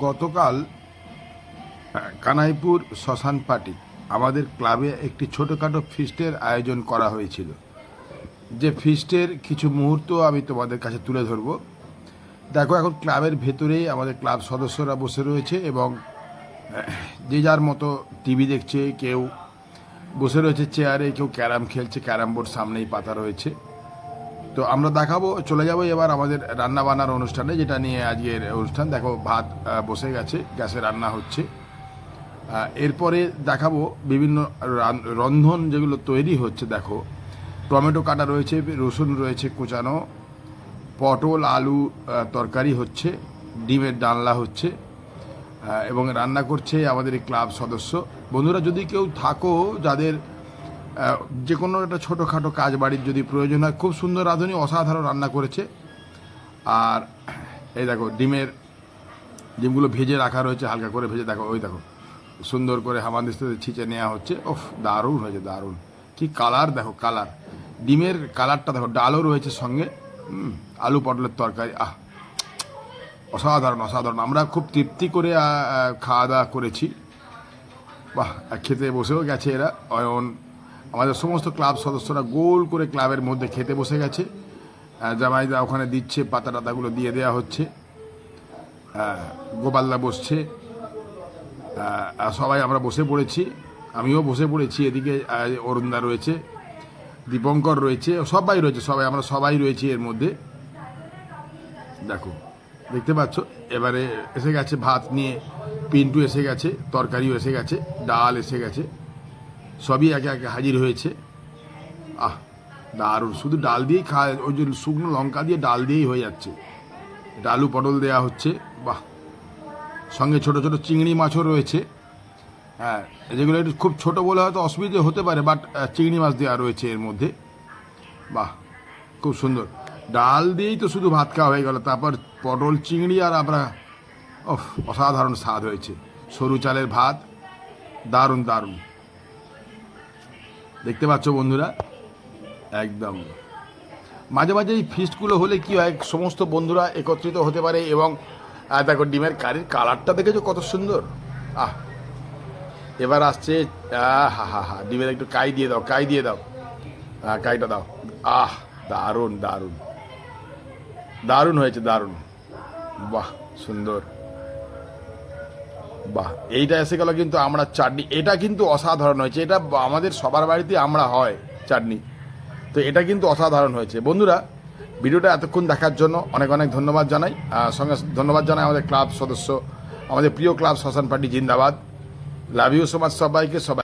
গতকাল কানাইপুর শ্মশান পার্টি আমাদের ক্লাবে একটি ছোটোখাটো ফিস্টের আয়োজন করা হয়েছিল। যে ফিস্টের কিছু মুহূর্ত আমি তোমাদের কাছে তুলে ধরব। দেখো, এখন ক্লাবের ভেতরেই আমাদের ক্লাব সদস্যরা বসে রয়েছে এবং যে যার মতো টিভি দেখছে, কেউ বসে রয়েছে চেয়ারে, কেউ ক্যারাম খেলছে, ক্যারাম বোর্ড সামনেই পাতা রয়েছে। তো আমরা দেখাবো, চলে যাবো এবার আমাদের রান্না বান্নার অনুষ্ঠানে, যেটা নিয়ে আজকের অনুষ্ঠান। দেখো, ভাত বসে গেছে, গ্যাসে রান্না হচ্ছে। এরপরে দেখাবো বিভিন্ন রন্ধন যেগুলো তৈরি হচ্ছে। দেখো, টমেটো কাটা রয়েছে, রসুন রয়েছে কুচানো, পটল আলু তরকারি হচ্ছে, ডিমের ডালনা হচ্ছে এবং রান্না করছে আমাদের এই ক্লাব সদস্য বন্ধুরা। যদি কেউ থাকো যাদের যে কোনো একটা ছোটোখাটো কাজ বাড়ির যদি প্রয়োজন হয়, খুব সুন্দর রাঁধুনি, অসাধারণ রান্না করেছে। আর এই দেখো, ডিমগুলো ভেজে রাখা রয়েছে, হালকা করে ভেজে। দেখো, ওই দেখো, সুন্দর করে হামানদিস্তাতে ছিঁচে নেওয়া হচ্ছে। ওফ, দারুণ হয়েছে, দারুণ। কি কালার দেখো, কালার, ডিমের কালারটা দেখো। ডালও রয়েছে সঙ্গে, আলু পটলের তরকারি। অসাধারণ অসাধারণ। আমরা খুব তৃপ্তি করে খাওয়া দাওয়া করেছি। বাহ, খেতে বসেও গেছে এরা। অয়ন, আমাদের সমস্ত ক্লাব সদস্যরা গোল করে ক্লাবের মধ্যে খেতে বসে গেছে। জামাইদা ওখানে দিচ্ছে, পাতা টাতাগুলো দিয়ে দেওয়া হচ্ছে। গোপালদা বসছে, সবাই আমরা বসে পড়েছি, আমিও বসে পড়েছি। এদিকে অরুণদা রয়েছে, দীপঙ্কর রয়েছে, সবাই রয়েছে, আমরা সবাই রয়েছি এর মধ্যে। দেখো, দেখতে পাচ্ছ, এবারে এসে গেছে ভাত নিয়ে, পিন্টু এসে গেছে, তরকারিও এসে গেছে, ডাল এসে গেছে, সবই একে একে হাজির হয়েছে। দারুণ। শুধু ডাল দিয়েই খায়, ওই যে শুকনো লঙ্কা দিয়ে ডাল দিয়েই হয়ে যাচ্ছে। এটা আলু পটল দেওয়া হচ্ছে। বাহ, সঙ্গে ছোট ছোট চিংড়ি মাছও রয়েছে। হ্যাঁ, যেগুলো একটু খুব ছোটো বলে হয়তো অসুবিধে হতে পারে, বাট চিংড়ি মাছ দেওয়া রয়েছে এর মধ্যে। বাহ, খুব সুন্দর। ডাল দিয়েই তো শুধু ভাত খাওয়া হয়ে গেল, তারপর পটল চিংড়ি, আর আমরা অসাধারণ স্বাদ হয়েছে। সরু চালের ভাত, দারুণ দারুণ। দেখতে পাচ্ছ বন্ধুরা, একদম। মাঝে মাঝে এই ফিস্টগুলো হলে কি হয়, সমস্ত বন্ধুরা একত্রিত হতে পারে। এবং দেখো, ডিমের কারির কালারটা দেখেছো কত সুন্দর। এবার আসছে, হা, ডিমের একটু কাই দিয়ে দাও, কাই দিয়ে দাও, কাইটা দাও। দারুণ দারুণ দারুণ হয়েছে, দারুণ। বাহ, সুন্দর। বাহ, এইটা এসে গেল কিন্তু আমরা চাটনি। এটা কিন্তু অসাধারণ হয়েছে। এটা আমাদের সবার বাড়িতে আমরা হয় চাটনি, তো এটা কিন্তু অসাধারণ হয়েছে। বন্ধুরা, ভিডিওটা এতক্ষণ দেখার জন্য অনেক অনেক ধন্যবাদ জানাই। সঙ্গে ধন্যবাদ জানাই আমাদের ক্লাব সদস্য, আমাদের প্রিয় ক্লাব শ্মশান পার্টি জিন্দাবাদ। লাভ ইউ সো মাচ সবাইকে। সবাই